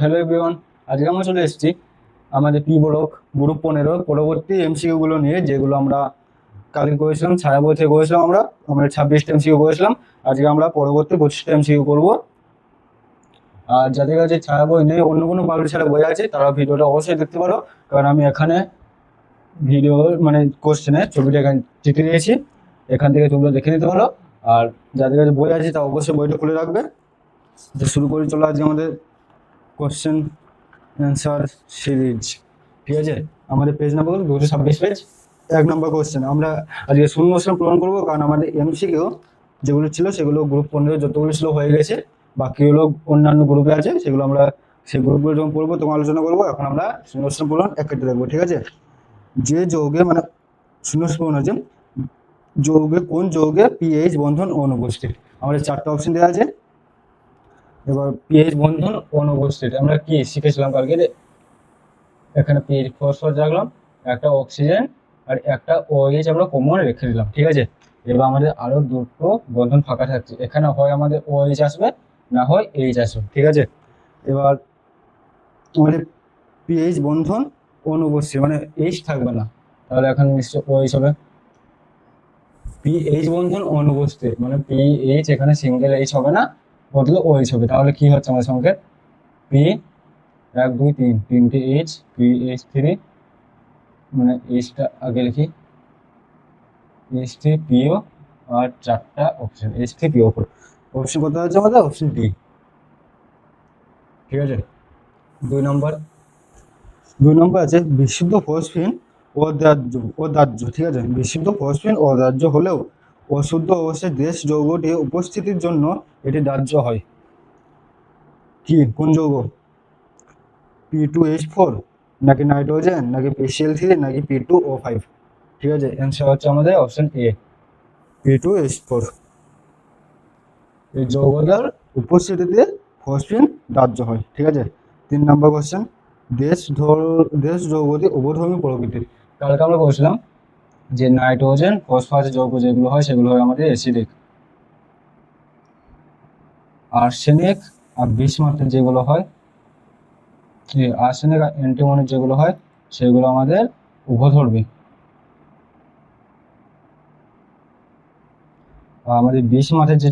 Hello everyone, আজকে আমরা চলে এসেছি আমাদের পি ব্লক গ্রুপ 15 পরবর্তী এমসিকিউ গুলো নিয়ে, যেগুলো আমরা কালকে করেছিলাম। ছায়া বই থেকে করেছিলাম আমরা 26টা এমসিকিউ করেছিলাম। আজকে আমরা পরবর্তী 25টা এমসিকিউ করবো। আর যাদের কাছে ছায়া বই নেই, অন্য কোনো পাবলিক ছাড়া বই আছে, তারা ভিডিওটা অবশ্যই দেখতে পারো, কারণ আমি এখানে ভিডিও মানে কোশ্চেনের ছবিটা এখানে টিপে দিয়েছি, এখান থেকে তোমরা দেখে নিতে পারো। আর যাদের কাছে বই আছে, তা অবশ্যই বইটা খুলে রাখবে। তো শুরু করে চলো আজকে আমাদের কোশ্চেন অ্যান্সার সিরিজ। ঠিক আছে, আমাদের পেজ নাম্বার 226 পেজ। 1 নম্বর কোশ্চেন আমরা আজকে শূন্যস্থান পূরণ করবো, কারণ আমাদের এমসিকিউ যেগুলো ছিল সেগুলো গ্রুপ 15 যতগুলো ছিল হয়ে গেছে। বাকি হলো অন্যান্য গ্রুপে আছে, সেগুলো আমরা সেই গ্রুপগুলো যখন পড়বো তখন আলোচনা করবো। এখন আমরা শূন্যস্থান পূরণ এক কেটে দেখবো। ঠিক আছে, যে যৌগে মানে শূন্যস্থান পূরণ আছে, যৌগে কোন যৌগে পিএইচ বন্ধন অনুপস্থিত। আমাদের 4টা অপশন দেওয়া আছে। এবার পিএইচ বন্ধন অনুপস্থিত আমরা কি শিখেছিলাম কালকে? এখানে পিএইচ ফসফরাস রাখলাম, একটা অক্সিজেন আর একটা ওএইচ আমরা কমন রেখে দিলাম। ঠিক আছে, এবার আমাদের আরো দুটো বন্ধন ফাঁকা থাকছে, এখানে হয় আমাদের ওএইচ আসবে, না হয় এইচ আসবে। ঠিক আছে, এবার আমাদের পিএইচ বন্ধন অনুপস্থিত মানে এইচ থাকবে না, তাহলে এখানে নিশ্চয় ওএইচ হবে। পিএইচ বন্ধন অনুপস্থিত মানে পিএইচ এখানে সিঙ্গেল এইচ হবে না, বদলে ওএইচ হবে। তাহলে কি হচ্ছে আমাদের সংকেত? পি 1 2 3 তিনটে এইচ, PH3 মানে এইচটা আগে লিখি, H3 PO আর 4টা অপশন H3 PO4। অপশন কত আছে আমাদের? Option D. ঠিক আছে, 2 নম্বর আছে বিশুদ্ধ ফসফিন অদাহ্য। ঠিক আছে, বিশুদ্ধ ফসফিন অদাহ্য হলেও অশুদ্ধ অবস্থায় দেশ যৌগটি উপস্থিতির জন্য এটি দাহ্য হয়। কি কোন যৌগ? P2H4 নাকি নাইট্রোজেন নাকি PCl3 নাকি P2O5? ঠিক আছে, অ্যান্সার হচ্ছে আমাদের অপশন এ, P2H4। এই যৌগটার উপস্থিতিতে ফসফিন দাহ্য হয়। ঠিক আছে, 3 নম্বর কোশ্চেন, দেশ যৌগটি উভধর্মী প্রকৃতির। কালকে আমরা বলছিলাম যে নাইট্রোজেন ফসফরাস যৌগ যেগুলো হয় সেগুলো হয় আমাদের অ্যাসিডিক। আর্সেনিক আর বিসমাথের যেগুলো হয়, আর্সেনিক আর অ্যান্টিমনির যেগুলো হয় সেগুলো আমাদের উভধর্মী। আমাদের বিসমাথের যে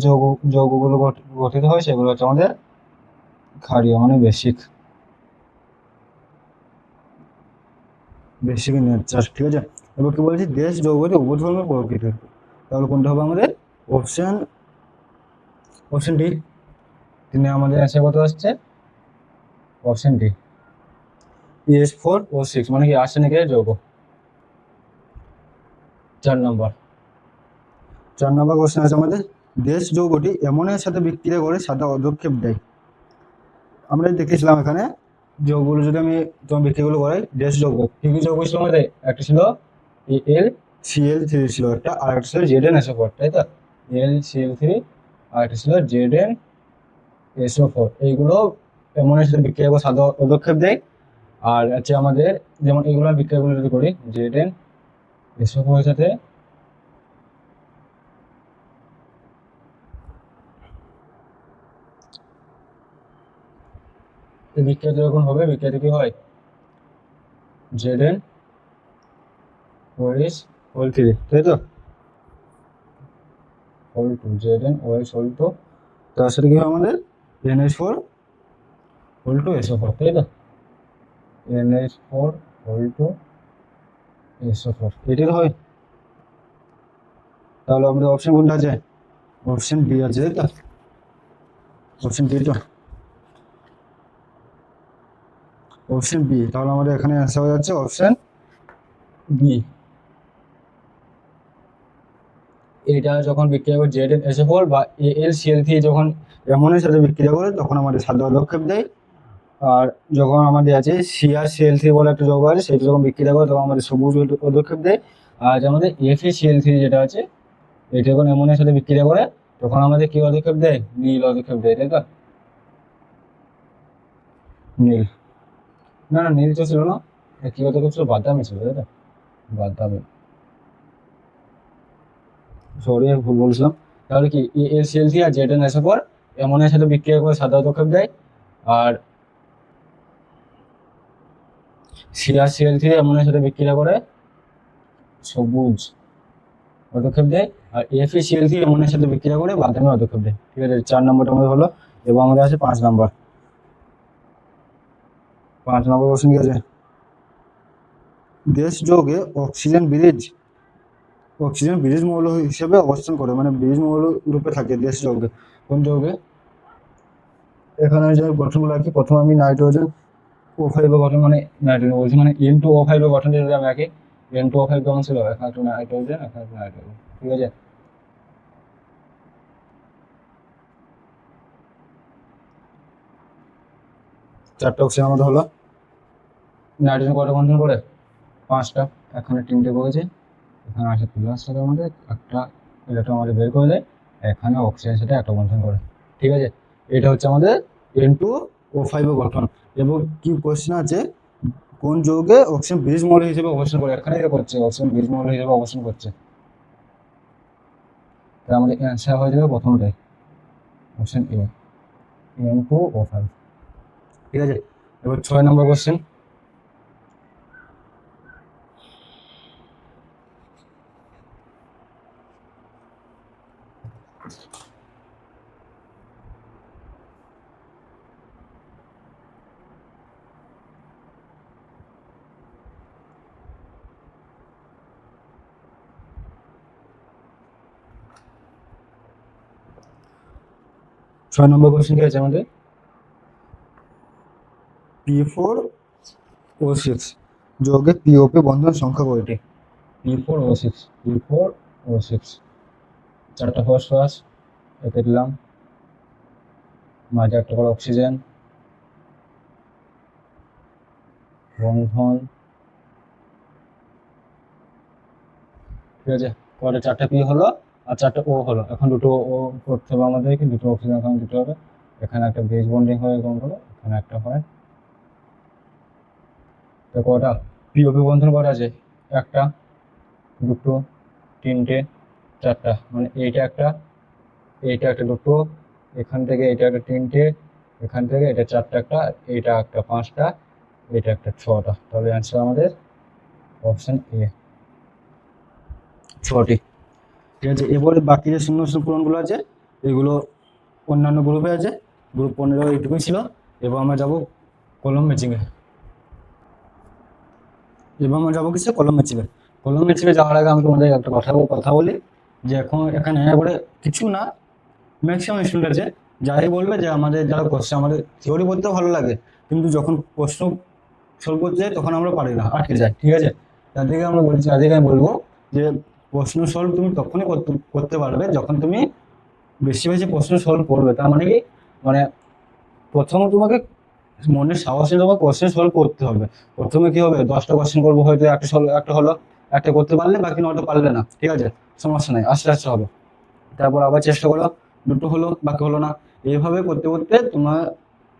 যৌগগুলো গঠিত হয় সেগুলো হচ্ছে আমাদের ক্ষারীয় মানে বেসিক নেচার। ঠিক আছে, এবার কি বলছি? দেশ যৌগটি উভধর্মী প্রকৃতির, তাহলে কোনটা হবে আমাদের? Option D. তিনি আমাদের অ্যান্সার কত আসছে? অপশন ডি, PH4O6 মানে কি আর্সেনিকের যৌগ। 4 নম্বর কোশ্চেন আছে আমাদের, দেশ যৌগটি অ্যামোনিয়ার সাথে বিক্রিয়া করে সাদা পদক্ষেপ দেয়। আমরা দেখেছিলাম এখানে যৌগগুলো যদি আমি তোমার বিক্রিয়াগুলো করাই, দেশ যৌগ কি কি যৌগ ছিল আমাদের? একটা ছিল AlCl3 ছিল একটা, আর একটা ছিল ZnSO4, তাই তো? AlCl3 আর একটা ছিল ZnSO4। এইগুলো অ্যামোনিয়ার সাথে বিক্রিয়া করে সাদা পদক্ষেপ দেয়। আর হচ্ছে আমাদের যেমন এগুলো বিক্রিয়াগুলো যদি করি, ZnSO4 এর সাথে বিক্রিয়া যখন হবে, বিক্রিয়াতে কি হয়? ZnOH তাই তো? ZnOH তার সাথে কি হয় আমাদের? NH4SO4 তাই তো? NH4SO4 এটাই হয়। তাহলে আমাদের অপশন কোনটা আছে? অপশন বি আছে, তাই তো? অপশন বি তো, অপশন বি। তাহলে আমাদের এখানে অ্যান্সার হয়ে যাচ্ছে অপশন বি। এটা যখন বিক্রিয়া করে ZnSO4 বা AlCl3 যখন অ্যামোনিয়ার সাথে বিক্রিয়া করে, তখন আমাদের সাদা পদক্ষেপ দেয়। আর যখন আমাদের আছে CrCl3 বলে একটা যৌগ আছে, সেটা যখন বিক্রিয়া করে তখন আমাদের সবুজ পদক্ষেপ দেয়। আর আমাদের FeCl3 যেটা আছে, এটা যখন অ্যামোনিয়ার সাথে বিক্রিয়া করে তখন আমাদের কি পদক্ষেপ দেয়? নীল পদক্ষেপ দেয়, তাই তো? নীল না না, নীল তো ছিল না, কি পদক্ষেপ ছিল? বাদামি ছিল, তাই তো? বাদামি, সরি ভুল বলছিলাম। তাহলে কি AlCl3 আর ZnSO4 অ্যামোনিয়ার সাথে বিক্রিয়া করে সাদা পদক্ষেপ দেয়। আর CrCl3 অ্যামোনিয়ার সাথে বিক্রিয়া করে সবুজ পদক্ষেপ দেয়, আর FeCl3 অ্যামোনিয়ার সাথে বিক্রিয়া করে বাদামি পদক্ষেপ দেয়। ঠিক আছে, 4 নম্বরটা আমাদের হলো। এবং আমাদের আছে 5 নম্বর। 5 নম্বর কোশ্চেন কি আছে? দেশ যৌগে অক্সিজেন ব্রিজ মৌল হিসেবে অবস্থান করে, মানে ব্রিজ মৌল রূপে থাকে দেশ যৌগে। কোন যৌগে? এখানে যে গঠনগুলো আছে, প্রথমে আমি নাইট্রোজেন O5 গঠন, মানে নাইট্রোজেন বলছি, মানে N2O5 গঠন যদি আমি আঁকি, N2O5 কেমন ছিল? এখানে একটা নাইট্রোজেন, এখানে একটা নাইট্রোজেন। ঠিক আছে, চারটা অক্সিজেন আমাদের হলো। নাইট্রোজেন কয়টা বন্ধন করে? 5টা। এখানে 3টে করেছে, এখানে আছে প্লাস সাথে আমাদের একটা ইলেকট্রন আমাদের বের করে দেয়, এখানে অক্সিজেনের সাথে একটা বন্ধন করে। ঠিক আছে, এটা হচ্ছে আমাদের N2O5 গঠন। এবং কি কোশ্চেন আছে, কোন যৌগে অক্সিজেন ব্রিজ মৌল হিসেবে অবস্থান করে? এখানে এটা করছে, অক্সিজেন ব্রিজ মৌল হিসেবে অবস্থান করছে। তাহলে আমাদের অ্যান্সার হয়ে যাবে প্রথমটাই, অপশন এ, N2O5। ঠিক আছে, এবার 6 নম্বর কোশ্চেন। ছয় নম্বর কোশ্চেন কি আছে আমাদের? P4O6 যৌগে POP বন্ধন সংখ্যা কয়টি? P4O6 চারটা ফসফরাস, এতে দিলাম, মাঝে একটা করে অক্সিজেন বন্ধন। ঠিক আছে, পরে 4টা P হলো আর 4টা O হলো। এখন দুটো O করতে হবে আমাদেরকে, দুটো অক্সিজেন এখানে দিতে হবে। এখানে একটা বেস বন্ডিং হয় এরকম করে, এখানে একটা হয়। তো কটা POP বন্ধন কটা আছে? একটা, দুটো, তিনটে, 4টা। মানে এইটা একটা, এইটা একটা, দুটো, এখান থেকে এটা একটা, তিনটে, এখান থেকে এটা 4টা একটা, এইটা একটা 5টা, এটা একটা 6টা। তাহলে অ্যান্সার আমাদের অপশন এ, 6টি। ঠিক আছে, এবারে বাকি যে শূন্য পূরণগুলো আছে এগুলো অন্যান্য গ্রুপে আছে। গ্রুপ 15 এইটুকুই ছিল। এবার আমরা যাবো কলম ম্যাচিংয়ে। এবার আমরা যাবো কিসে? কলম ম্যাচিংয়ে। কলম ম্যাচিংয়ে যাওয়ার আগে আমি তোমাদের একটা কথা বলি, যে এখন এখানে একবারে কিছু না, ম্যাক্সিমাম স্টুডেন্ট আছে যাই বলবে যে আমাদের যারা কোশ্চেন, আমাদের থিওরি পড়তে ভালো লাগে, কিন্তু যখন প্রশ্ন সলভ করতে যাই তখন আমরা পারি না, আটকে যাই। ঠিক আছে, তাদেরকে আমরা বলছি, তাদেরকে আমি বলবো যে প্রশ্ন সলভ তুমি তখনই করতে পারবে যখন তুমি বেশি বেশি প্রশ্ন সলভ করবে। তার মানে কি, মানে প্রথমে তোমাকে মনের সাহসে তোমাকে কোশ্চেন সলভ করতে হবে। প্রথমে কি হবে, 10টা কোশ্চেন করবো, হয়তো একটা হলো, একটা করতে পারলে, বাকি 9টা পারলে না। ঠিক আছে, সমস্যা নেই, আস্তে আস্তে হবে। তারপর আবার চেষ্টা করো, দুটো হলো, বাকি হলো না। এইভাবে করতে করতে তোমার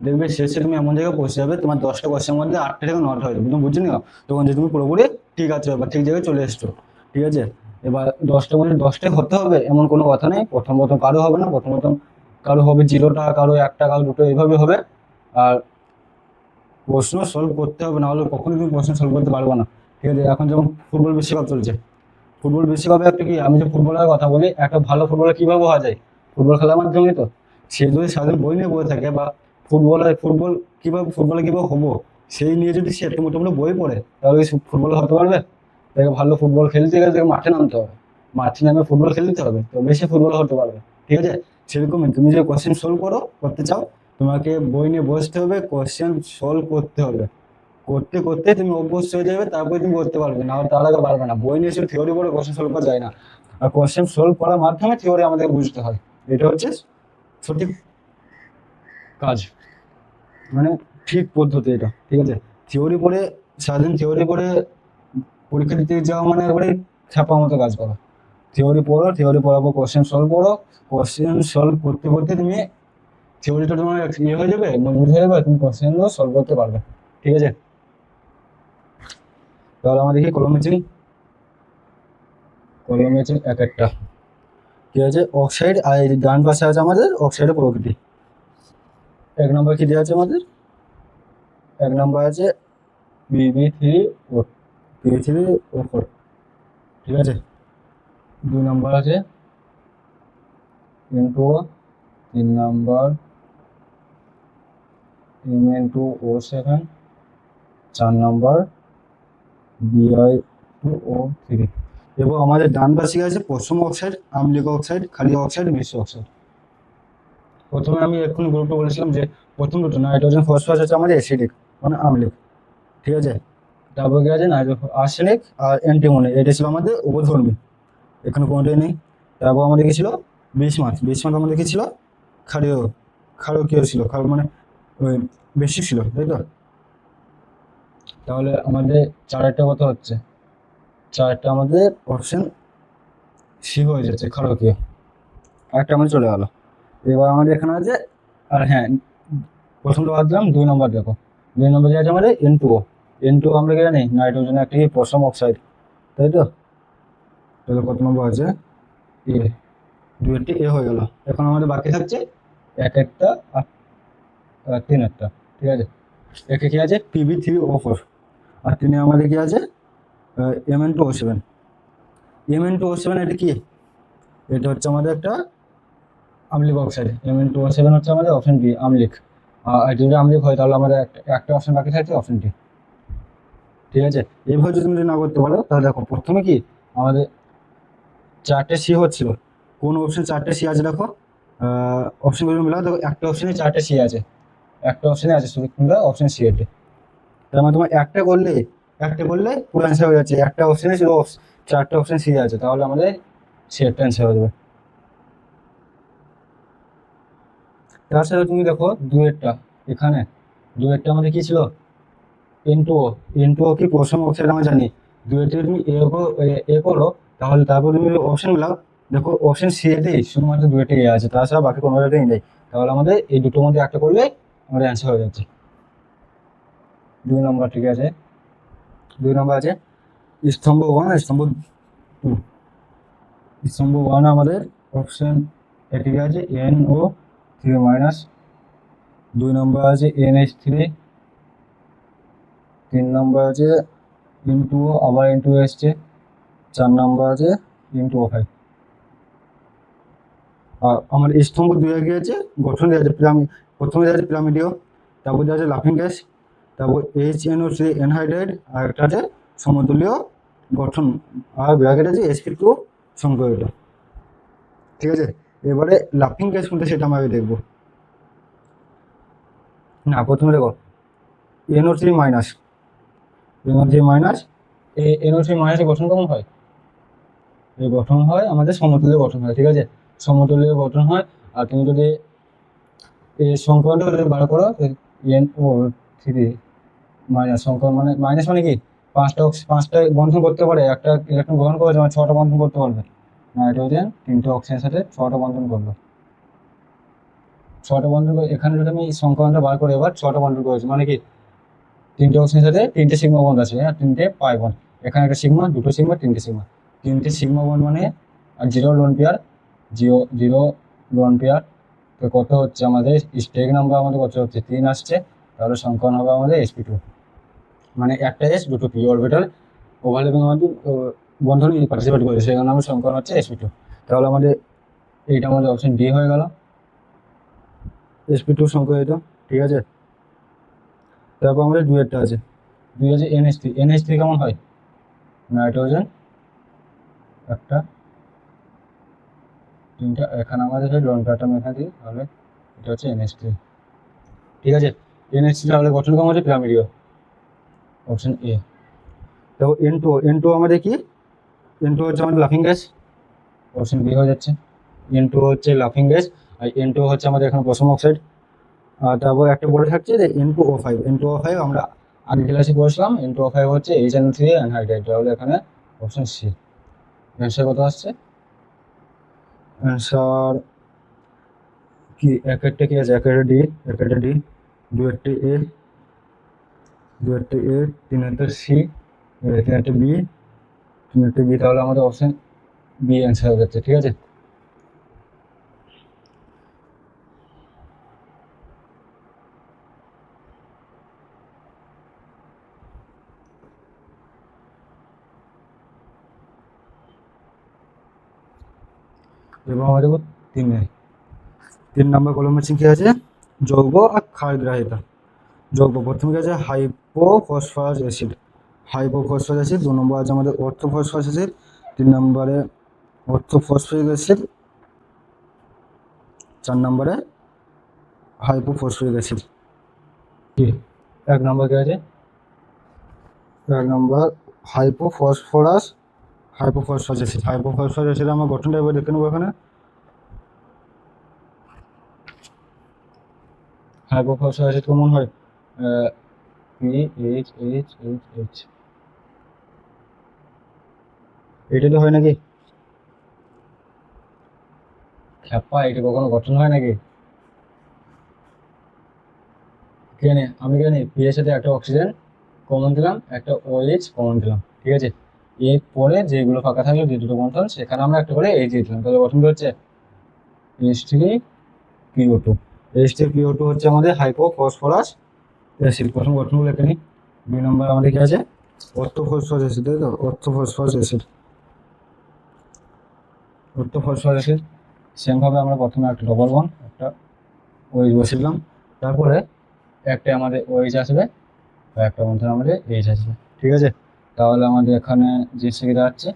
দেখবে শেষে তুমি এমন জায়গায় পৌঁছে যাবে, তোমার 10টা কোশ্চেনের মধ্যে 8টা থেকে 9টা হয়ে যাবে। তুমি বুঝে নিও তখন যে তুমি পুরোপুরি ঠিক আছে, এবার ঠিক জায়গায় চলে এসছো। ঠিক আছে, এবার 10টার মধ্যে 10টাই হতে হবে এমন কোনো কথা নেই। প্রথম প্রথম কারো হবে না, প্রথম প্রথম কারো হবে 0টা, কারো 1টা, কারো 2টো, এইভাবে হবে। আর প্রশ্ন সলভ করতে হবে, না হলে কখনোই তুমি প্রশ্ন সলভ করতে পারবে না। ঠিক আছে, এখন যেমন ফুটবল বিশ্বকাপ চলছে, ফুটবল বিশ্বকাপে একটা কি, আমি যে ফুটবলের কথা বলি, একটা ভালো ফুটবলার কিভাবে হওয়া যায়? ফুটবল খেলার মাধ্যমে তো। সে যদি সারাদিন বই নিয়ে বসে থাকে, বা ফুটবলে কিভাবে হবো সেই নিয়ে যদি সে একটা মোটামুটি বই পড়ে, তাহলে ওই ফুটবলার হতে পারবে? তাকে ভালো ফুটবল খেলতে গেলে তাকে মাঠে নামতে হবে, মাঠে নামে ফুটবল খেলতে হবে, তবে সে ফুটবলার হতে পারবে। ঠিক আছে, সেরকমই তুমি যে কোশ্চেন সলভ করতে চাও, তোমাকে বই নিয়ে বসতে হবে, কোশ্চেন সলভ করতে হবে। করতে করতে তুমি অভ্যস্ত হয়ে যাবে, তারপরে তুমি করতে পারবে, না হলে তার আগে পারবে না। বই নিয়ে এসে থিওরি পড়ে কোশ্চেন সলভ করা যায় না, আর কোশ্চেন সলভ করার মাধ্যমে থিওরি আমাদের বুঝতে হয়। এটা হচ্ছে সঠিক কাজ, মানে ঠিক পদ্ধতি এটা। ঠিক আছে, থিওরি পড়ে, সারাদিন থিওরি পড়ে পরীক্ষা দিতে যাওয়া মানে একবারে ছাপা মতো কাজ করো। থিওরি পড়ো, থিওরি পড়ার পর কোশ্চেন সলভ করো, কোশ্চেন সলভ করতে করতে তুমি থিওরিটা তোমার ইয়ে হয়ে যাবে, মজবুত হয়ে যাবে, তুমি কোশ্চেনগুলো সলভ করতে পারবে। ঠিক আছে, তাহলে আমরা দেখি কলম ম্যাচিং। কলম ম্যাচিং এক একটা কি আছে, অক্সাইড, আর এই ডান পাশে আছে আমাদের অক্সাইডের প্রকৃতি। 1 নম্বর কি দেওয়া আছে আমাদের? 1 নম্বর আছে PB3O, PB3O4, ঠিক আছে। 2 নম্বর আছে N2O, 3 নম্বর Mn2O7, 4 নম্বর Bi2O3। এবং আমাদের ডান পাশে আছে পশ্চিম অক্সাইড, আম্লিক অক্সাইড, ক্ষারীয় অক্সাইড, মিশ্র অক্সাইড। প্রথমে আমি এক্ষুনি গ্রুপটা বলেছিলাম যে প্রথম দুটো নাইট্রোজেন ফসফরাস আছে আমাদের অ্যাসিডিক মানে আম্লিক, ঠিক আছে। তারপর কি আছে আর্সেনিক আর অ্যান্টিমনি, এটা ছিল আমাদের উপধর্মী, এখানে কোনোটাই নেই। তারপর আমাদের কি ছিল বিসমাথ, বিসমাথ আমাদের কি ছিল ক্ষারীয়, ক্ষারকীয় ছিল, মানে ওই বেসিক ছিল, তাই তো। তাহলে আমাদের চারটা কত হচ্ছে, চারটা আমাদের অপশন সি হয়ে যাচ্ছে ক্ষারকীয়, একটা আমাদের চলে গেল। এবার আমাদের এখানে আছে, আর হ্যাঁ প্রথমটা বাদ দিলাম, 2 নম্বর দেখো, 2 নম্বর যে আছে আমাদের N2O, N2O আমরা কি জানি নাইট্রোজেন একটি পটাশিয়াম অক্সাইড, তাই তো। তাহলে কত নম্বর আছে এ, 2টি এ হয়ে গেল। এখন আমাদের বাকি থাকছে এক একটা আর 3 একটা, ঠিক আছে। একে কি আছে PB3O4, আর 3 আমাদের কি আছে Mn2O7। Mn2O7 এটা কি, এটা হচ্ছে আমাদের একটা আম্লিক অক্সাইড। Mn2O7 হচ্ছে আমাদের অপশন বি আম্লিক। আর যদি আম্লিক হয় তাহলে আমাদের একটা অপশন বাকি থাকছে অপশন ডি, ঠিক আছে। এইভাবে যদি তুমি না করতে পারো তাহলে দেখো প্রথমে কি আমাদের 4টে সি হচ্ছিল, কোন অপশন 4টে সি আছে দেখো, অপশনগুলো মিলাও দেখো, একটা অপশনে 4টে সি আছে, একটা অপশনে আছে শুধু তোমরা অপশন সি এতে। তার মানে তোমার একটা করলে পুরো অ্যান্সার হয়ে যাচ্ছে, একটা অপশনে শুধু 4টে অপশন সি আছে, তাহলে আমাদের সি একটা অ্যান্সার হয়ে যাবে। তাছাড়া তুমি দেখো দুয়েরটা, এখানে দুয়েরটা আমাদের কি ছিল N2O, N2O কি পটাশিয়াম অক্সাইড আমরা জানি। দুয়েরটা তুমি এ করো, তাহলে তারপর তুমি অপশন মিলাও, দেখো অপশন সি এতেই শুধুমাত্র দুয়েরটা এ আছে, তাছাড়া বাকি কোনোটাতেই নেই। তাহলে আমাদের এই দুটোর মধ্যে একটা করলে আমাদের অ্যান্সার হয়ে যাচ্ছে 2 নম্বর, ঠিক আছে। 2 নম্বর আছে স্তম্ভ 1 আর স্তম্ভ 2। স্তম্ভ 1 আমাদের অপশন এটিকে আছে NO3-। 2 নম্বর আছে NH3, 3 নম্বর আছে N2O, আবার N2O এসছে, 4 নম্বর আছে N2O5। আর আমার স্তম্ভ 2 কি আছে গঠন দেওয়া আছে প্রথমে দেওয়া আছে পিরামিডীয়, তারপর দেওয়া আছে লাফিং গ্যাস, তারপর HNO3 এনহাইড্রাইড, আর একটা আছে সমতুল্য গঠন, আর ব্র্যাকেট আছে sp2 সংকরিত, ঠিক আছে। এবারে লাফিং গ্যাস কোনটা সেটা আমরা আগে দেখবো। না প্রথমে দেখো NO3 minus, NO3 minus, NO3 মাইনাসের গঠন কেমন হয়, এই গঠন হয় আমাদের সমতুল্য গঠন হয়, ঠিক আছে, সমতুল্য গঠন হয়। আর তুমি যদি এই সংকরণটা যদি বার করো NO3 মাইনাস, সংকরণ মানে মাইনাস মানে কি পাঁচটা বন্ধন করতে পারে, একটা ইলেকট্রন গ্রহণ করে যেমন 6টা বন্ধন করতে পারবে। নাইট্রোজেন 3টে অক্সিজেনের সাথে 6টা বন্ধন করলো, 6টা বন্ধন করে, এখানে যদি আমি সংকরণটা বার করে এবার 6টা বন্ধন করেছি মানে কি 3টে অক্সিজেনের সাথে 3টে সিগমা বন্ধ আছে, আর 3টে পাই বন্ধ, এখানে একটা সিগমা, দুটো সিগমা, 3টে সিগমা, 3টে সিগমা বন্ধ মানে আর 0 লোন পেয়ার, 0 লোন পেয়ার। তো কত হচ্ছে আমাদের স্টেক নাম্বার আমাদের কত হচ্ছে 3 আসছে, তাহলে সংকরণ হবে আমাদের sp2, মানে একটা এস দুটো পি অরবিটাল ওভারল্যাপিং আমাদের বন্ধনে পার্টিসিপেট করেছে, সেখানে আমার সংকরণ হচ্ছে sp2। তাহলে আমাদের এইটা আমাদের অপশন ডি হয়ে গেল, sp2 সংকরিত, ঠিক আছে। তারপর আমাদের দুয়েরটা আছে, দুই আছে NH3, NH3 কেমন হয় নাইট্রোজেন একটা, 3টা, এখানে আমাদের সেই লোন পেয়ারটা আমি এখানে দিই, তাহলে এটা হচ্ছে NH3, ঠিক আছে। NH3 তাহলে গঠন কেমন হচ্ছে পিরামিডীয়, অপশন এ। দেখো N2O আমাদের কি, N2O হচ্ছে আমাদের লাফিং গ্যাস, অপশন বি হয়ে যাচ্ছে। N2O হচ্ছে লাফিং গ্যাস, আর N2O হচ্ছে আমাদের এখানে পটাশিয়াম অক্সাইড। আর তারপর একটা বলে থাকছে যে N2O5, N2O5 আমরা আগে ক্লাসে পড়েছিলাম, N2O5 হচ্ছে HNO3 অ্যানহাইড্রাইড, তাহলে এখানে অপশন সি অ্যান্সার কত আসছে, অ্যান্সার কি এক একটা কি আছে, এক একটা ডি, এক একটা ডি, দু একটা এ, দু একটা এ, 3 একটা সি, 3 একটা বি, 3 একটা বি, তাহলে আমাদের অপশন বি অ্যান্সার হয়ে যাচ্ছে, ঠিক আছে। এবার আমরা যাবো 3 নম্বর কলম আছে কি আছে, যৌগ আর ক্ষারগ্রাহিতা। যৌগ প্রথমে কি আছে হাইপোফসফরাস অ্যাসিড, হাইপোফসফরাস অ্যাসিড। 2 নম্বর আছে আমাদের অর্থোফসফরাস অ্যাসিড। 3 নম্বরে অর্থোফসফরিক অ্যাসিড। 4 নম্বরে হাইপোফসফরিক অ্যাসিড। কি 1 নম্বর কি আছে, 1 নম্বর হাইপোফসফরাস অ্যাসিড। হাইপোফসফরাস অ্যাসিড আমরা গঠনটা এবার দেখে নেবো এখানে। হাইপোফসফরাস অ্যাসিড কেমন হয়, PHHHH, এটা তো হয় নাকি খ্যাপা, এটা কখনো গঠন হয় নাকি? আমি জানি পি এর সাথে একটা অক্সিজেন কমন দিলাম, একটা OH কমন দিলাম, ঠিক আছে। এরপরে যেগুলো ফাঁকা থাকলো, যে দুটো বন্ধন, সেখানে আমরা একটা করে H দিয়ে দিলাম, তাহলে গঠন হচ্ছে H3PO2। H3PO2 হচ্ছে আমাদের হাইপোফসফরাস অ্যাসিড। প্রথম গঠনগুলো লেখে নিই। 2 নম্বর আমাদের কি আছে, অর্থোফসফরাস অ্যাসিড, তাই তো, অর্থোফসফরাস অ্যাসিড। অর্থোফসফরাস অ্যাসিড সেমভাবে আমরা প্রথমে একটা ডবল বন্ড, একটা OH বসিলাম, তারপরে একটা আমাদের OH আসবে, একটা বন্ধন আমাদের H আসবে, ঠিক আছে। তাহলে আমাদের এখানে যে সুবিধা হচ্ছে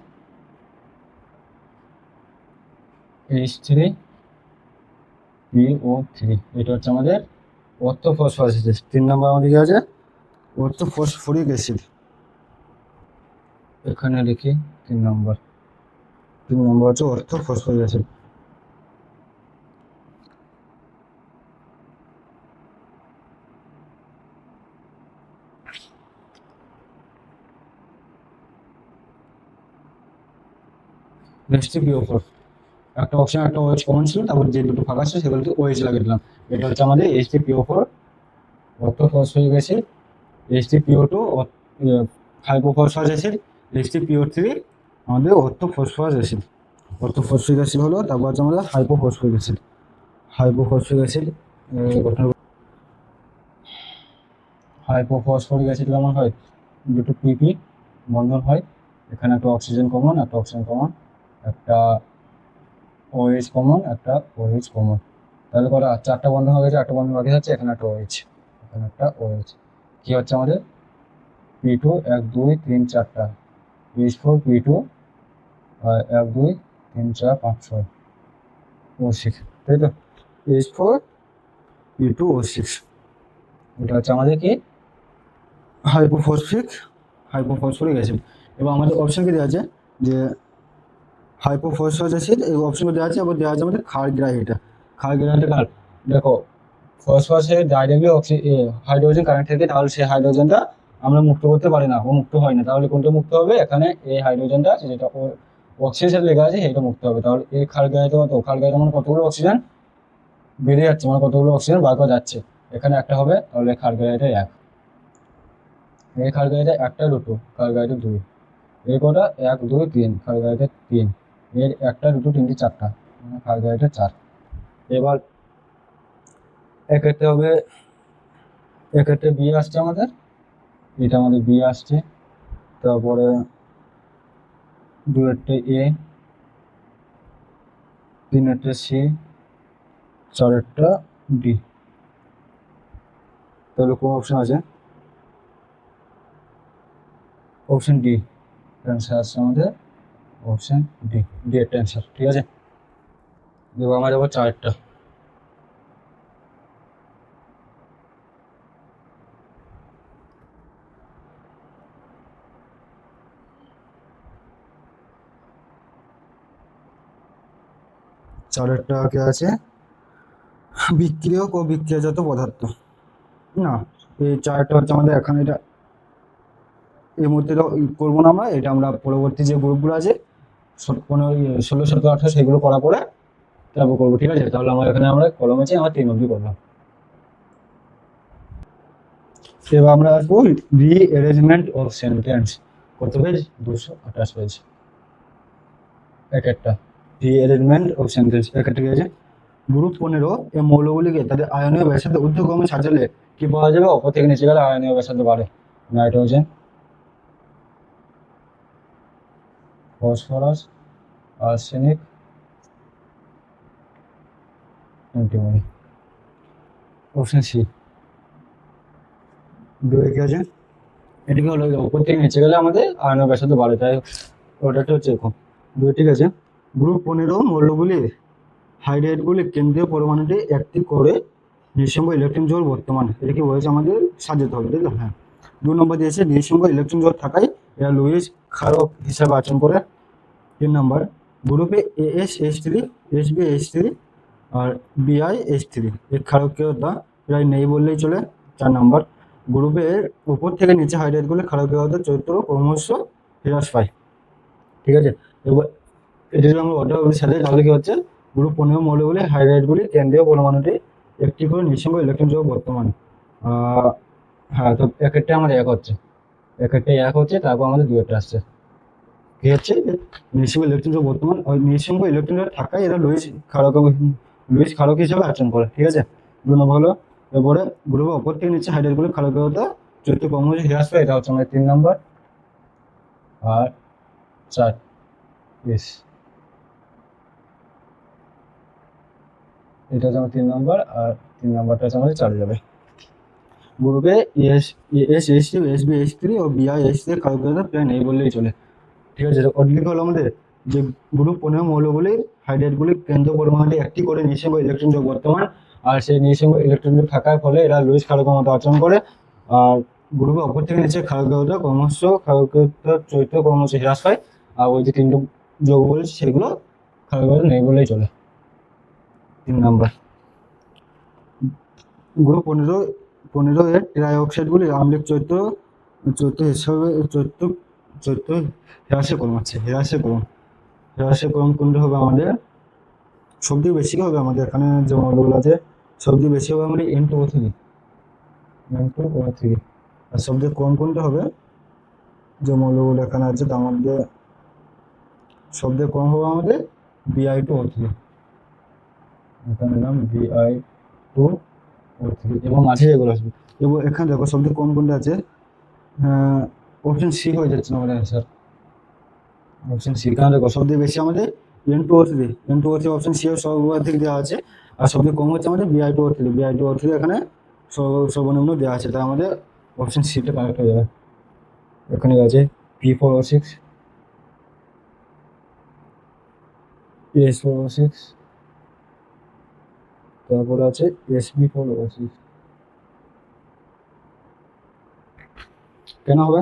H3PO3, এটা হচ্ছে আমাদের অর্থোফসফরাস অ্যাসিড। 3 নম্বর আমাদের কি আছে, অর্থোফসফরিক অ্যাসিড। এখানে লিখি 3 নম্বর হচ্ছে অর্থোফসফরিক অ্যাসিড। নেক্সট PO4, একটা অপশন একটা OH কমন ছিল, তারপর যে দুটো ফাঁকা ছিল সেগুলোতে OH লাগিয়ে দিলাম। এটা হচ্ছে আমাদের H3PO4 অর্থোফসফরিক acid. H3PO2 hypophosphorous acid. H3PO3 আমাদের অর্থোফসফরাস অ্যাসিড। অর্থোফসফরিক অ্যাসিড হলো, তারপর হচ্ছে আমাদের হাইপোফসফরিক অ্যাসিড। হাইপোফসফরিক অ্যাসিড গঠন, হাইপোফসফরিক অ্যাসিড কেমন হয়, দুটো PP বন্ধন হয়, এখানে একটা অক্সিজেন কমন, একটা OH কমন, একটা OH কমন, তাহলে কটা 4টা বন্ধন হয়ে গেছে, 8টা বন্ধন বাকি থাকছে, এখানে একটা OH, এখানে একটা OH। কি হচ্ছে আমাদের P2 1 2 3 4টা, H4P2 1 2 3 4 5 6 O6, তাই তো, H4P2O6। এটা হচ্ছে আমাদের কি হাইপোফসফরিক অ্যাসিড। এবার আমাদের অপশন কি দেওয়া আছে, যে হাইপোফসফরাস অ্যাসিড এই অপশনগুলো দেওয়া আছে, আবার দেওয়া আছে আমাদের ক্ষারগ্রাহিতা। ক্ষারগ্রাহিতা কার, দেখো ফসফরাসে ডাইরেক্টলি হাইড্রোজেন কানেক্ট থাকে, তাহলে সেই হাইড্রোজেনটা আমরা মুক্ত করতে পারি না, ও মুক্ত হয় না, তাহলে কোনটা মুক্ত হবে, এখানে এই হাইড্রোজেনটা যেটা অক্সিজেন সাথে লেখা আছে সেটা মুক্ত হবে। তাহলে এই ক্ষারগ্রাহিতা কত, ক্ষারগ্রাহিতা মানে কতগুলো অক্সিজেন বেড়ে যাচ্ছে, মানে কতগুলো অক্সিজেন বার করা যাচ্ছে, এখানে একটা হবে, তাহলে ক্ষারগ্রাহিতা 1। এই ক্ষারগ্রাহিতা 1টা 2টো, ক্ষারগ্রাহিতা 2। এই কটা 1 2 3, ক্ষারগ্রাহিতা 3। এর 1টা 2টো 3টে 4টা, মানে ক্ষারগ্রাহিতা 4। এবার এক্ষেত্রে হবে, এক্ষেত্রে B আসছে আমাদের, এটা আমাদের B আসছে, তারপরে 2-এরটা A, 3-এরটা C, 4-এরটা D। তাহলে কোন অপশন আছে, অপশন D অ্যান্সার আসছে আমাদের, অপশন D এর অ্যান্সার, ঠিক আছে। এবার আমরা যাবো 4-এরটা। চারেরটা কে আছে, বিক্রিয়ক ও বিক্রিয়াজাত পদার্থ। না, এই 4টা হচ্ছে আমাদের, এখানে এটা এই মুহূর্তে করবো না আমরা, এটা আমরা পরবর্তী যে গ্রুপগুলো আছে 16 17 18 সেগুলো করার পরে তারপর করবো, ঠিক আছে। তাহলে আমার এখানে আমরা কলম আছে, আমার 3 অবধি করলাম। এবার আমরা আসবো রিঅ্যারেঞ্জমেন্ট অফ সেন্টেন্স, কত পেজ, 228 পেজ। একটা রিঅ্যারেঞ্জমেন্ট অফ সেন্টেন্স একটা কি আছে, গ্রুপ 15 এই মৌলগুলিকে তাদের আয়নীয় ব্যাসার্ধ ঊর্ধ্বক্রমে সাজালে কি পাওয়া যাবে, অপর থেকে নিচে গেলে আয়নীয় ব্যাসার্ধ বাড়ে। Nitrogen, phosphorus, arsenic, antimony. Option C. দুয়ে কি আছে? এটাকে হলো উপর থেকে নিচে গেলে আমাদের আয়নের ব্যাসার্ধ বাড়ে, তাই ওটাটা হচ্ছে এরকম। দুই, ঠিক আছে। গ্রুপ 15 মৌলগুলির হাইড্রাইডগুলি কেন্দ্রীয় পরমাণুটি একটি করে নিঃসঙ্গ ইলেকট্রন জোড় বর্তমান, এটা কি বলেছে আমাদের সাজাতে হবে, তাই তো? হ্যাঁ। 2 নম্বর দিয়েছে নিঃসঙ্গ ইলেকট্রন জোড় থাকায় এরা লুইস ক্ষারক হিসাবে আচরণ করে। 3 নম্বর গ্রুপে AsH3, HbH3 আর BiH3 এর ক্ষারকীয়তা প্রায় নেই বললেই চলে। 4 নম্বর গ্রুপের উপর থেকে নিচে হাইড্রাইডগুলি ক্ষারকীয়তার চরিত্র ক্রমশ হ্রাস পায়। ঠিক আছে, এবার এটা যদি আমরা অর্ডারগুলির সাথে, তাহলে কি হচ্ছে? গ্রুপ 15 মৌলগুলি হাইড্রাইডগুলি কেন্দ্রীয় পরমাণুটি একটি করে নিঃসঙ্গ ইলেকট্রন যোগ বর্তমান। হ্যাঁ, তো একটা আমাদের এক হচ্ছে, একটা এক হচ্ছে, তারপর আমাদের দুইটা আসছে। কি হচ্ছে? নিঃসঙ্গ ইলেকট্রন যোগ বর্তমান, ওই নিঃসঙ্গ ইলেকট্রন থাকায় এরা লুইস ক্ষারক হিসাবে আচরণ করে। ঠিক আছে, 2 নম্বর হলো। এরপরে গ্রুপের অপর থেকে নিচে হাইড্রাইডগুলি ক্ষারকীয়তা চরিত্র ক্রমশ হ্রাস পায়, এটা হচ্ছে আমাদের 3 নম্বর। আর 4 বেশ, এটা হচ্ছে আমার 3 নম্বর, আর 3 নম্বরটা হচ্ছে আমাদের 4 যাবে। গ্রুপে AsH2, HbH3 ও BiH3 এর ক্ষারকীয়তা প্রায় নেই বললেই চলে। ঠিক আছে, অর্ধেক হলো আমাদের যে গ্রুপ 15 মৌলগুলির হাইড্রাইডগুলির কেন্দ্র পরমাণুটি একটি করে নিঃসঙ্গ ইলেকট্রন যোগ বর্তমান, আর সেই নিঃসঙ্গ ইলেকট্রন যোগ থাকার ফলে এরা লুইস ক্ষারকের মতো আচরণ করে। আর গ্রুপে অপর থেকে নিচে ক্ষারকীয়তার চরিত্র ক্রমশ হ্রাস পায়, আর ওই যে 3টি যোগ বলেছে সেগুলো ক্ষারকীয়তা নেই বললেই চলে। 3 নম্বর গ্রুপ 15 এর ট্রাইঅক্সাইডগুলি আম্লিক চরিত্র হ্রাসের ক্রম কোনটা হবে আমাদের? সবথেকে বেশি হবে আমাদের এখানে যে মৌলগুলো আছে, সবথেকে বেশি হবে আমাদের N2O3, আর সবথেকে কম কোনটা হবে? যে মৌলগুলো এখানে আছে তার মধ্যে সবথেকে কম হবে আমাদের Bi2O3, এখানে নাম Bi2O3, এবং মাঝে যেগুলো আসবে। এবং এখানে দেখো সবথেকে কম কোনটা আছে? অপশন সি হয়ে যাচ্ছে আমাদের অ্যান্সার, অপশন সি। কারণ দেখো সবথেকে বেশি আমাদের N2O3 অপশন সি এর সর্বাধিক দেওয়া আছে, আর সবথেকে কম হচ্ছে আমাদের Bi2O3 এখানে সর্বনিম্ন দেওয়া আছে, তাই আমাদের অপশন সিটা কারেক্ট হয়ে যাবে। এখানে আছে P4O6, PS4O6, তারপরে আছে Sp4O6। কেন হবে?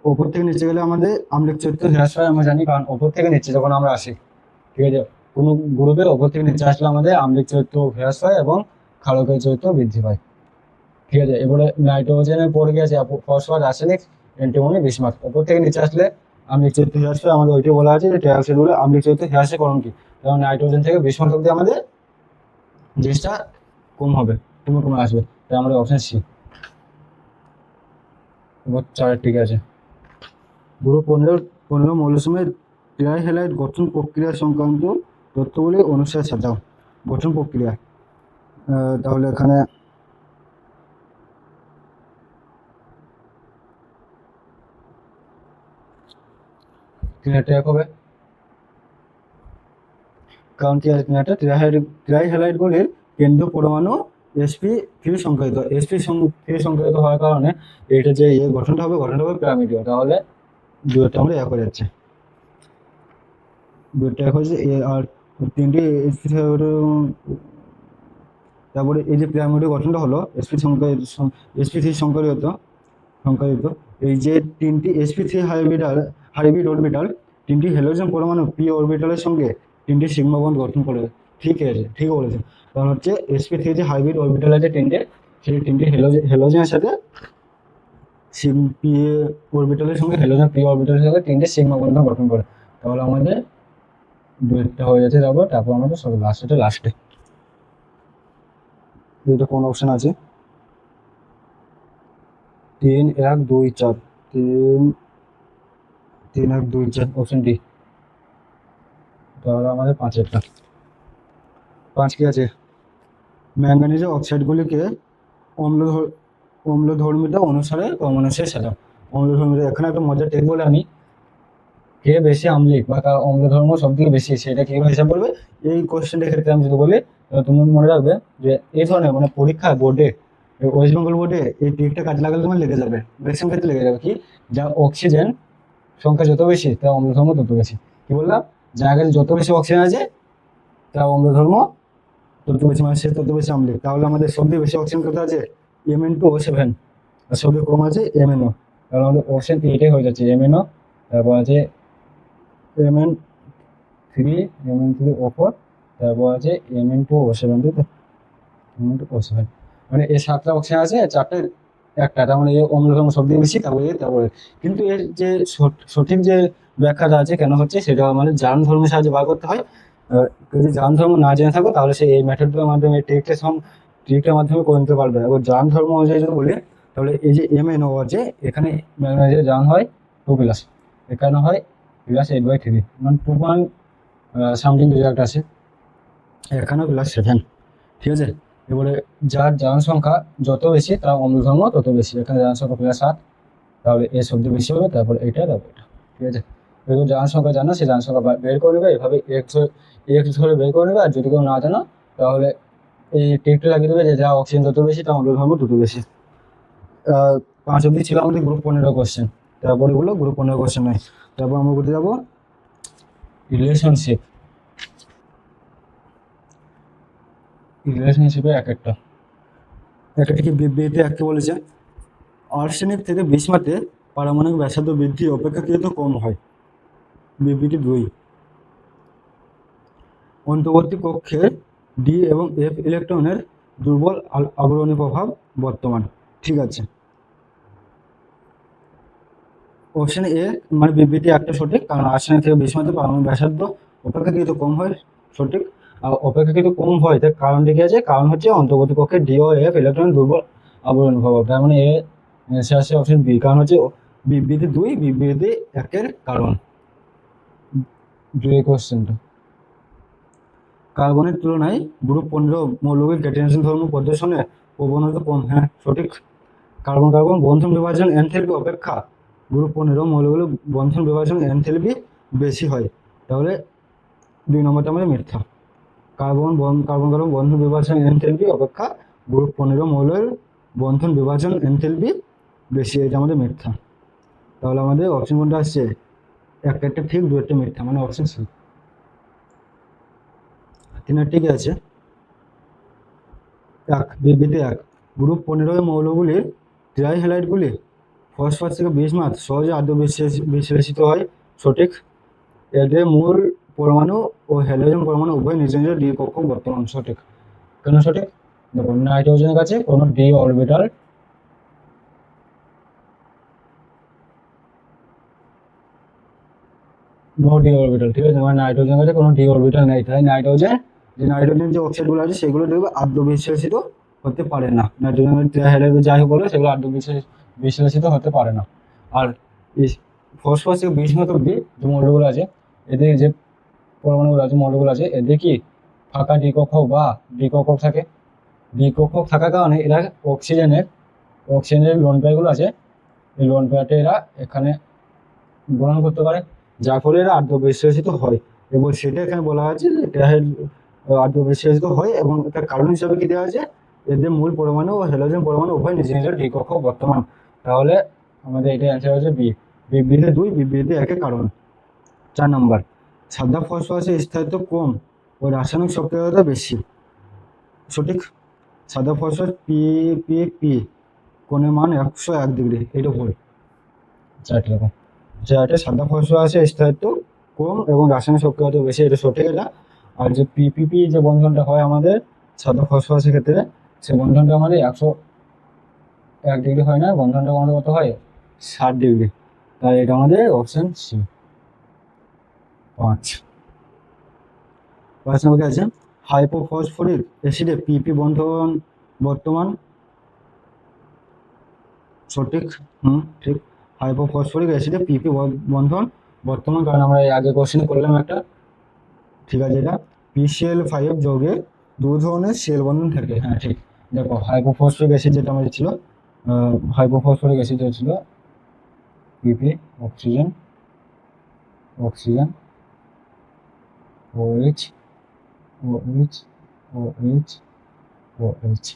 ওপর থেকে নিচে গেলে আমাদের আম্লিক চরিত্র হ্রাস হয়, আমরা জানি, কারণ ওপর থেকে নিচে যখন আমরা আসি, ঠিক আছে, কোনো গ্রুপের ওপর থেকে নিচে আসলে আমাদের আম্লিক চরিত্র হ্রাস হয় এবং ক্ষারকীয় চরিত্র বৃদ্ধি পায়। ঠিক আছে, এবারে নাইট্রোজেনের পরে গিয়েছে ফসফরাস, রাসায়নিক, অ্যান্টিমনি, বিসমাথ। ওপর থেকে নিচে আসলে আম্লিক চরিত্র হ্রাস পায়, আমাদের ওইটাই বলা আছে যে ট্রাইঅক্সাইডগুলো আম্লিক চরিত্র হ্রাসের কারণ কি? কারণ নাইট্রোজেন থেকে বিসমাথ অব্দি আমাদের জিনিসটা কম হবে, কমে আসবে, তাই আমাদের অপশন সি। এবার 4, ঠিক আছে। গ্রুপ 15 মৌলসমূহের ট্রাইহ্যালাইড গঠন প্রক্রিয়া সংক্রান্ত তথ্যগুলি অনুসারে সাজাও। গঠন প্রক্রিয়া, তাহলে এখানে তিনটা এক হবে, কারণ কি আছে? ট্রাইহ্যালাইডগুলির কেন্দ্রীয় পরমাণু sp3 সংখ্যায়িত হওয়ার কারণে এটা যে গঠনটা হবে পিরামিডীয়, তাহলে দুটো আমরা এক হয়ে যাচ্ছে, দুটো এক হয়েছে। আর 3টি sp3, তারপরে এই যে পিরামিডীয় গঠনটা হলো sp3 সংখ্যায়িত, এই যে 3টি sp3 হাইব্রিড অরবিটাল 3টি হ্যালোজেন পরমাণু p অরবিটালের সঙ্গে 3টি সিগমা বন্ড গঠন করে। ঠিক আছে, ঠিক বলেছে। কারণ হচ্ছে sp3 যে হাইব্রিড অরবিটাল আছে 3টে, সেই 3টি হ্যালোজেনের সাথে p অরবিটালের সঙ্গে হ্যালোজেন p অরবিটালের সঙ্গে 3টে সিগমা বন্ড গঠন করে, তাহলে আমাদের দুইটা হয়ে যাচ্ছে। তারপর আমাদের সব লাস্টে দুইটা কোন অপশন আছে? 3, 1, 2, 4, 3, 1, 2, 4, অপশন ডি। তাহলে আমাদের 5 কি আছে? ম্যাঙ্গানিজের অক্সাইডগুলিকে অম্লধর্মিতা অনুসারে ক্রমানুসারে সাজাও। অম্লধর্মিতা, এখানে একটা মজার টেক বলে আনি, কি কে বেশি আম্লিক বা কার অম্ল ধর্ম সব থেকে বেশি, সেটা কিভাবে হিসাব করবে? এই কোশ্চেনটার ক্ষেত্রে আমি যদি বলি, তুমি মনে রাখবে যে এই ধরনের মানে পরীক্ষা বোর্ডে, ওয়েস্ট বেঙ্গল বোর্ডে এই ট্রিকটা কাজে লাগালে তোমার লেগে যাবে, ম্যাক্সিমাম ক্ষেত্রে লেগে যাবে। কি, যা অক্সিজেন সংখ্যা যত বেশি তার অম্ল ধর্ম তত বেশি। কি বললাম? জায়গায় যত বেশি অক্সিজেন আছে তার অম্ল ধর্ম তত বেশি, মানে সে তত বেশি আম্লিক। তাহলে আমাদের সবথেকে বেশি অক্সিজেন কত আছে? Mn2O7, আর সবথেকে কম আছে MnO। তাহলে আমাদের অপশন এটাই হয়ে যাচ্ছে MnO। তারপর আছে Mn3, Mn3O4, তারপর আছে Mn2O7, তাই তো? Mn2O7, মানে এই 7টা অপশন আছে, 4টে একটা, তার মানে এই অম্ল ধর্ম সবথেকে বেশি, তারপরে কিন্তু এর যে সঠিক যে ব্যাখ্যাটা আছে কেন হচ্ছে, সেটা আমাদের জারণ ধর্মের সাহায্যে বার করতে হয়। যদি জারণ ধর্ম না জেনে থাকো তাহলে সে এই মেথডটার মাধ্যমে, ট্রিকটার মাধ্যমে করে নিতে পারবে। এবার জারণ ধর্ম অনুযায়ী যদি বলি, তাহলে এই যে MnO আছে, এখানে ম্যাগনেসিয়াম জারণ হয় 2+, এখানে হয় +8/3, মানে 2 সামথিং কিছু একটা আছে, এখানেও +7, ঠিক আছে। এবারে যার জারণ সংখ্যা যত বেশি তার অম্ল ধর্ম তত বেশি। এখানে জারণ সংখ্যা +7, তাহলে এর সবচেয়ে বেশি হবে, তারপর এটা, তারপর এটা, ঠিক আছে। এবার জারণ সংখ্যা জানো, সেই জারণ সংখ্যা বের করে নেবে, এভাবে এক্স ধরে বের করে নেবে। আর যদি কেউ না জানো তাহলে এই টিকটা লাগিয়ে দেবে যে যা অক্সিজেন যত বেশি তার অম্ল ধর্ম তত বেশি। 5 অব্দি ছিল আমাদের গ্রুপ 15 কোশ্চেন, তারপরে এগুলো গ্রুপ 15 কোশ্চেন নয়। তারপর আমরা করতে যাবো রিলেশনশিপে একটা কি বিবৃতি এককে বলেছে আর্সেনিক থেকে বিসমাথে পারমাণবিক ব্যাসার্ধ বৃদ্ধি অপেক্ষাকৃত কম হয়। বিবৃতি 2, অন্তর্বর্তী কক্ষের ডি এবং এফ ইলেকট্রনের দুর্বল আবরণী প্রভাব বর্তমান, ঠিক আছে। অপশন এ মানে বিবৃতি একটা সঠিক, কারণ আর্সেনিক থেকে বিসমাথে পারমাণবিক ব্যাসার্ধ অপেক্ষাকৃত কম হয়, সঠিক। আর অপেক্ষাকৃত কম হয় তার কারণটা কি আছে? কারণ হচ্ছে অন্তর্বর্তী কক্ষের ডি ও এফ ইলেকট্রনের দুর্বল আবরণী প্রভাব। তার মানে এ আসে অপশন বি, কারণ হচ্ছে বিবৃতি 2 বিবৃতি 1-এর কারণ। 2 কোশ্চেনটা, কার্বনের তুলনায় গ্রুপ 15 মৌলগুলির ক্যাটায়ন ধর্ম প্রদর্শনের প্রবণতা কম, হ্যাঁ সঠিক। কার্বন কার্বন বন্ধন বিভাজন এনথ্যালপি অপেক্ষা গ্রুপ 15 মৌলগুলির বন্ধন বিভাজন এনথ্যালপি বেশি হয়, তাহলে 2 নম্বরটা আমাদের মিথ্যা। কার্বন কার্বন বন্ধন বিভাজন এনথ্যালপি অপেক্ষা গ্রুপ 15 মৌলের বন্ধন বিভাজন এনথ্যালপি বেশি, এটা আমাদের মিথ্যা। তাহলে আমাদের অপশন কোনটা আসছে? একটা ঠিক, 2টা মিথ্যা, মানে অপশন সি। 3 ঠিক আছে। বিবৃতি 1, গ্রুপ 15 মৌলগুলির ট্রাইহ্যালাইডগুলি ফসফরাস থেকে বিসমাথ সহজে আদ্য বিশ্লেষিত হয়, সঠিক। এদের মূল পরমাণু ও হ্যালোজেন পরমাণু উভয় নিজ নিজ ডি কক্ষ বর্তমান, সঠিক। কেন সঠিক? দেখো নাইট্রোজেনের কাছে কোনো D orbital no D orbital, ঠিক আছে। মানে নাইট্রোজেনের কাছে কোনো ডি অরবিটাল নেই, তাই নাইট্রোজেন যে অক্সাইডগুলো আছে সেগুলো দেখবে আদ্য বিশ্লেষিত হতে পারে না। নাইট্রোজেনের যাই হোক বলে সেগুলো আদ্য বিশ্লেষিত হতে পারে না। আর ফসফরাস থেকে বিসমাথ অব্দি যে মৌলগুলো আছে, এদের যে পরমাণুগুলো আছে, মৌলগুলো আছে, এদের কি ফাঁকা দ্বিকক্ষক বা দ্বিকক্ষক থাকে। দ্বিকক্ষক থাকার কারণে এরা অক্সিজেনের লোন পেয়ারগুলো আছে, এই লোন পেয়ারটা এরা এখানে গ্রহণ করতে পারে, যার ফলে এরা আদ্য বিশ্লেষিত হয়। এবং সেটা এখানে বলা আছে যে আদ্য বিশ্লেষিত হয়, এবং তার কারণ হিসাবে কি দেওয়া আছে? এদের মূল পরমাণু ও হ্যালোজেন পরমাণু উভয় নিজ নিজের দ্বিকক্ষক বর্তমান। তাহলে আমাদের এটা অ্যান্সার হচ্ছে বি, বিবৃতি 2 বিবৃতি 1-এর কারণ। 4 নম্বর, সাদা ফসফরাসের স্থায়িত্ব কম ও রাসায়নিক সক্রিয়তা বেশি, সঠিক। সাদা ফসফরাস পি কোণের মান 101 ডিগ্রি, এটা ভুল। 4টা রকম, সাদা ফসফরাসের স্থায়িত্ব কম এবং রাসায়নিক সক্রিয়তা বেশি, এটা সঠিক এটা। আর যে পিপিপি যে বন্ধনটা হয় আমাদের সাদা ফসফরাসের ক্ষেত্রে, সে বন্ধনটা আমাদের 101 ডিগ্রি হয় না, বন্ধনটা আমাদের কত হয়? 60 ডিগ্রি, তাই এটা আমাদের অপশন সি। 5 নম্বর আছে হাইপোফসফরিক অ্যাসিডে পিপি বন্ধন বর্তমান, সঠিক। ঠিক, হাইপোফসফরিক অ্যাসিডে পিপি বন্ধন বর্তমান, কারণ আমরা এই আগে কোশ্চেন করলাম একটা, ঠিক আছে। এটা PCl5 যৌগে 2 ধরনের সেল বন্ধন থাকে, হ্যাঁ ঠিক। দেখো হাইপোফসফরিক অ্যাসিড যেটা আমাদের ছিল, হাইপোফসফরিক অ্যাসিড ছিল PP oxygen oxygen, OH, OH, OH, OH।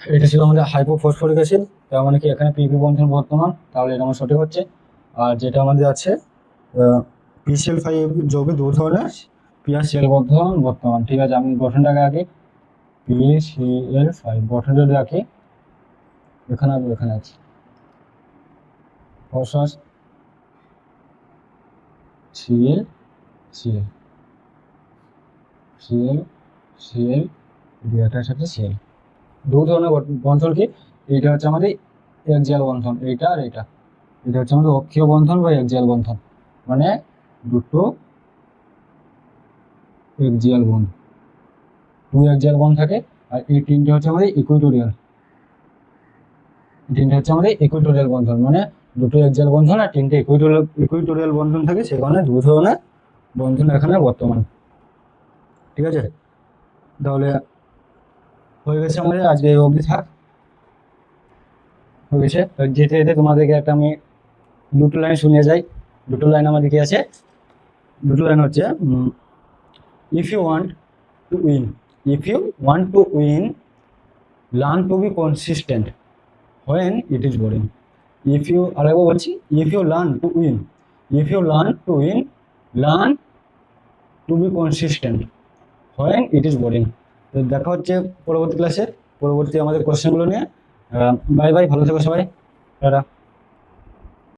এটা ছিল আমাদের হাইপোফসফরিক অ্যাসিড, তার মানে কি এখানে পিপি বন্ধন বর্তমান, তাহলে এটা আমার সঠিক হচ্ছে। আর যেটা আমাদের আছে PCl5 যৌগে দু ধরনের PCl বন্ধন বর্তমান, ঠিক আছে। আমি গঠনটাকে আগে PCl5 গঠনটা রাখি, এখানে আছে phosphorus Cl, Cl, Cl, Cl, এটার সাথে Cl। দু ধরনের বন্ধন কি, এইটা হচ্ছে আমাদের একজিয়াল বন্ধন, এইটা আর এইটা। এটা হচ্ছে আমাদের অক্ষীয় বন্ধন বা একজিয়াল বন্ধন, মানে দুটো একজিয়াল বন্ধ, টু একজিয়াল বন্ধ থাকে। আর এই তিনটে হচ্ছে আমাদের ইকুইটোরিয়াল, তিনটে হচ্ছে আমাদের ইকুইটোরিয়াল বন্ধন, মানে দুটো একজিয়াল বন্ধন আর তিনটে ইকুইটোরিয়াল বন্ধন থাকে, সে কারণে দু ধরনের বন্ধন এখানে বর্তমান, ঠিক আছে। তাহলে হয়ে গেছে আমাদের আজকে এই অবধি থাক, হয়ে গেছে। যেতে যেতে তোমাদেরকে একটা আমি দুটো লাইন শুনিয়ে যাই। দুটো লাইন আমাদের কি আছে, দুটো লাইন হচ্ছে if you want to win, if you want to win, learn to be consistent when it is boring. If you, আরেকবার বলছি, if you learn to win, if you learn to win, learn to be consistent when it is boring. তো দেখা হচ্ছে পরবর্তী ক্লাসে, পরবর্তী আমাদের কোশ্চেনগুলো নিয়ে। বাই বাই, ভালো থেকো সবাই, টাটা।